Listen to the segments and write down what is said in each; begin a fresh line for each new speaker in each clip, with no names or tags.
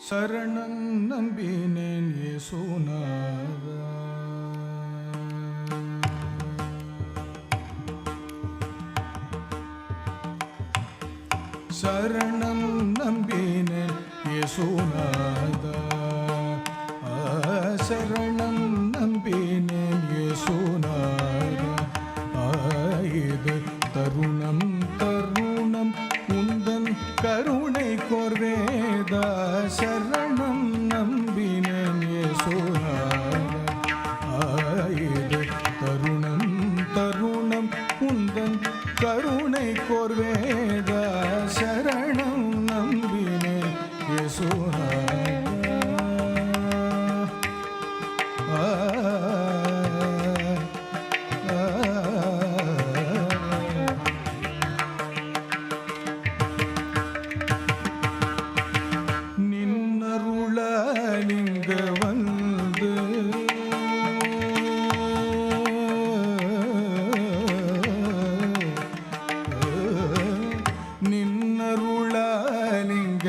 சரணம் நம்பினேன் இயேசுநாதா. சரணம் நம்பினேன் இயேசுநாதா. சரணம் நம்பினேன் இயேசுநாதா. இது தருணம் தருணம் உந்தன் கருணை கோர்வேதா. சரணம் நம்பினேன் இயேசுநாதா. இது தருணம் தருணம் உந்தன் கருணை கோர்வேதா. சரணம் நம்பினேன் இயேசுநாதா. நின்னருளாலிங்க வந்து நின்னருளாலிங்க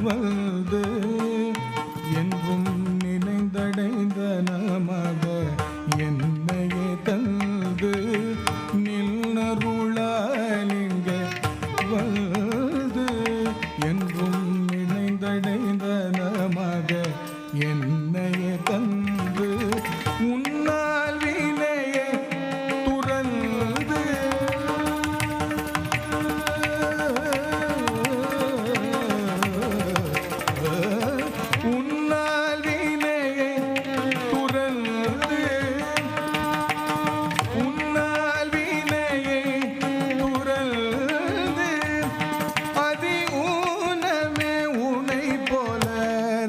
வந்து என்றும் நினைந்தடைந்த நமக என்னையே தந்து. நின்னருளாலிங்க வந்து என்றும் நினைந்தடைந்த நமக என்னையே தந்து. உன்னால் வினையை துறந்து உன்னால் வினையை துறந்து உன்னால் வினையை துறந்து அதி ஊனமே உனை போல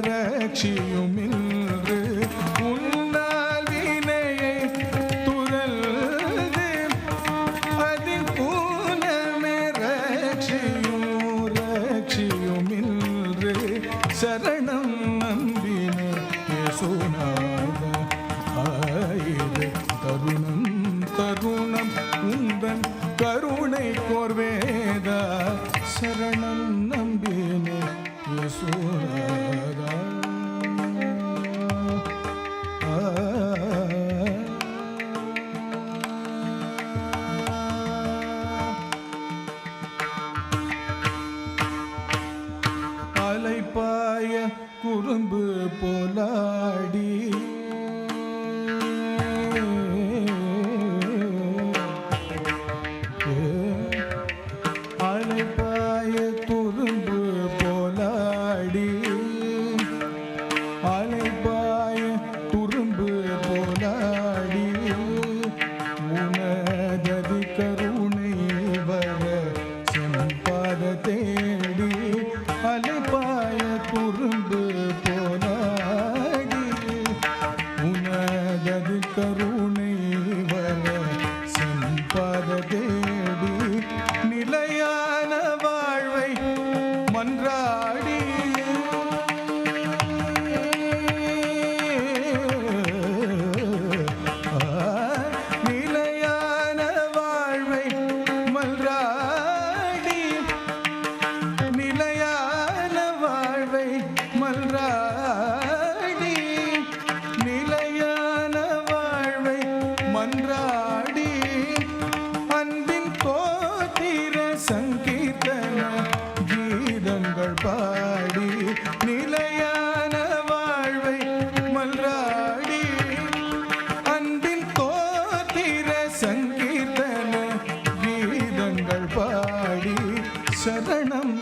ரட்சியுமின்று. உன்னால் வினையை துறந்து அதி ஊனமே ரட்சியுமின்று. சரணம் நம்பினேன் இயேசுநாதா. இது தருணம் தருணம் உந்தன் கருணை கோர்வேதா. சரணம் நம்பினேன் இயேசுநாதா. அலைப்பாய குறும்பு போலாடி அலைப்பாய குறும்பு போலாடி அலைப்பாய குறும்பு போலாடி உனததி கருணை வர செம்பாத தேடி. அலைப்பாய குறும்பு போலாடி உனததி கருணை வர செம்பாத தேடி. நிலையான வாழ்வை மன்றாடி நிலையான வாழ்வை மன்றாடி நிலையான வாழ்வை மன்றாடி நிலையான வாழ்வை மன்றாடி. அன்பின் தோத்திர சங்கீர்த்தன கீதங்கள் பாடி. நிலையான வாழ்வை மன்றாடி அன்பின் தோத்திர சங்கீர்த்தன கீதங்கள் பாடி. சரணம்